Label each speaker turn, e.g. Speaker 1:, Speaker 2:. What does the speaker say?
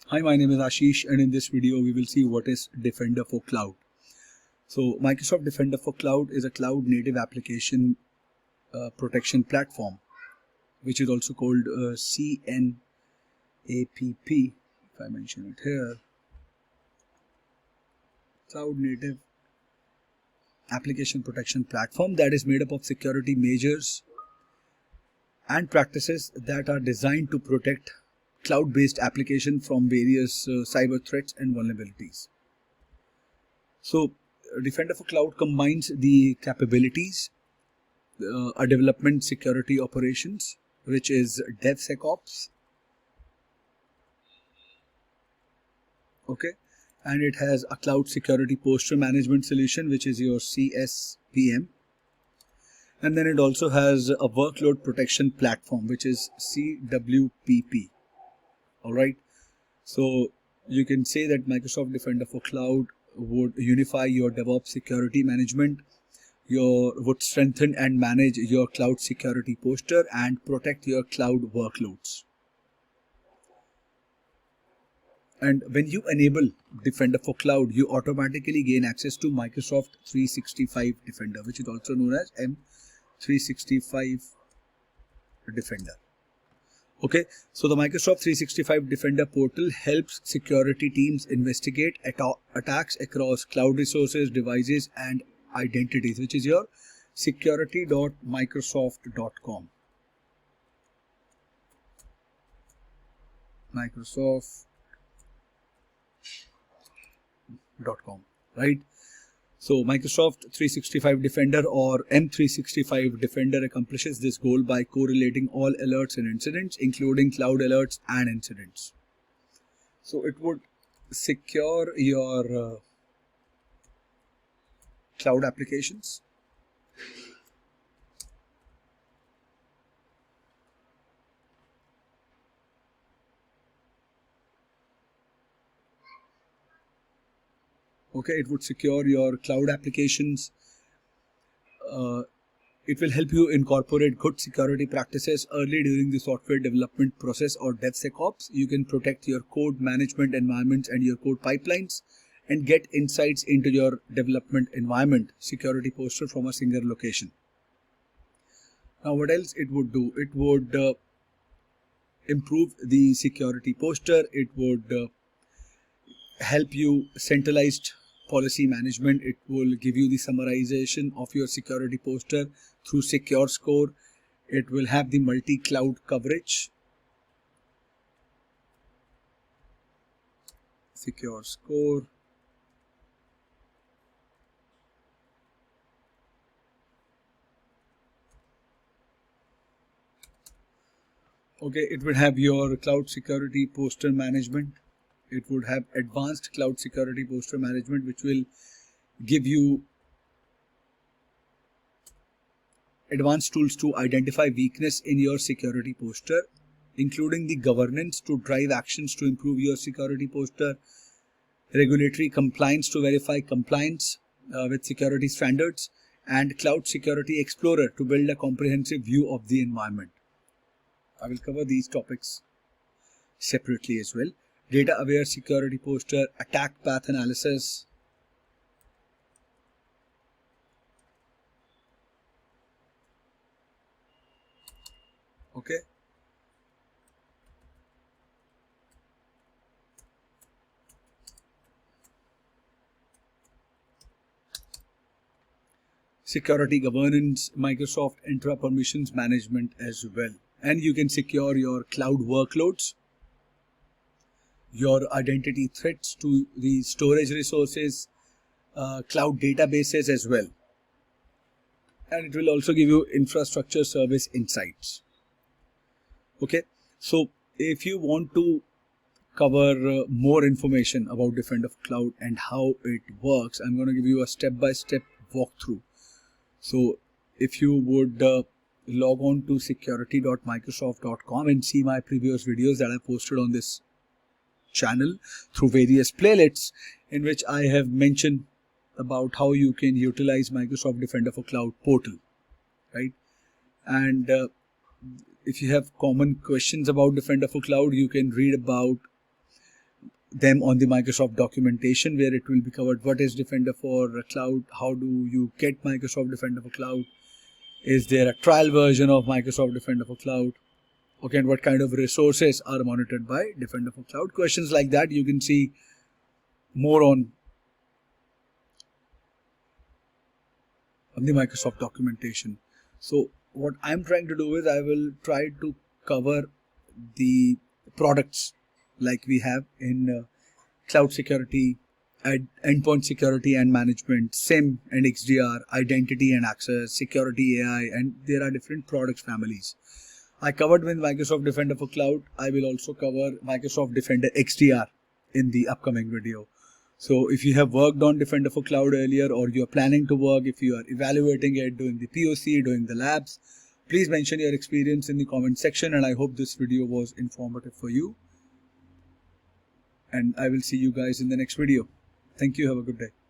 Speaker 1: Hi, my name is Ashish, and in this video we will see what is Defender for Cloud. So Microsoft Defender for Cloud is a cloud native application protection platform, which is also called CNAPP, if I mention it here. Cloud native application protection platform that is made up of security measures and practices that are designed to protect cloud-based application from various cyber threats and vulnerabilities. So Defender for Cloud combines the capabilities, a development security operations, which is DevSecOps, okay, and it has a cloud security posture management solution, which is your CSPM, and then it also has a workload protection platform, which is CWPP. All right, so you can say that Microsoft Defender for Cloud would unify your DevOps security management, would strengthen and manage your cloud security posture and protect your cloud workloads. And when you enable Defender for Cloud, you automatically gain access to Microsoft 365 Defender, which is also known as M365 Defender. Okay, so the Microsoft 365 Defender portal helps security teams investigate attacks across cloud resources, devices, and identities, which is your security.microsoft.com. Microsoft.com, right? So Microsoft 365 Defender, or M365 Defender, accomplishes this goal by correlating all alerts and incidents, including cloud alerts and incidents. So it would secure your cloud applications. Okay, it would secure your cloud applications. It will help you incorporate good security practices early during the software development process, or DevSecOps. You can protect your code management environments and your code pipelines and get insights into your development environment security posture from a single location. Now, what else it would do? It would improve the security posture. It would help you centralized policy management. It will give you the summarization of your security posture through Secure Score. It will have the multi-cloud coverage. Secure Score. Okay, it will have your cloud security posture management. It would have advanced cloud security posture management, which will give you advanced tools to identify weakness in your security posture, including the governance to drive actions to improve your security posture, regulatory compliance to verify compliance with security standards, and Cloud Security Explorer to build a comprehensive view of the environment. I will cover these topics separately as well. Data aware security posture, attack path analysis, okay, security governance, Microsoft Entra permissions management as well. And you can secure your cloud workloads, your identity threats to the storage resources, cloud databases as well. And it will also give you infrastructure service insights. Okay, so if you want to cover more information about Defender for Cloud and how it works, I'm going to give you a step-by-step walkthrough. So if you would log on to security.microsoft.com and see my previous videos that I posted on this channel through various playlists, in which I have mentioned about how you can utilize Microsoft Defender for Cloud portal, right? And if you have common questions about Defender for Cloud, you can read about them on the Microsoft documentation, where it will be covered what is Defender for Cloud, how do you get Microsoft Defender for Cloud, is there a trial version of Microsoft Defender for Cloud, okay, and what kind of resources are monitored by Defender for Cloud. Questions like that you can see more on the Microsoft documentation. So what I'm trying to do is I will try to cover the products like we have in cloud security, endpoint security and management, SIM and XDR, identity and access, security AI, and there are different products families. I covered with Microsoft Defender for Cloud. I will also cover Microsoft Defender XDR in the upcoming video. So if you have worked on Defender for Cloud earlier, or you are planning to work, if you are evaluating it, doing the POC, doing the labs, please mention your experience in the comment section, and I hope this video was informative for you. And I will see you guys in the next video. Thank you. Have a good day.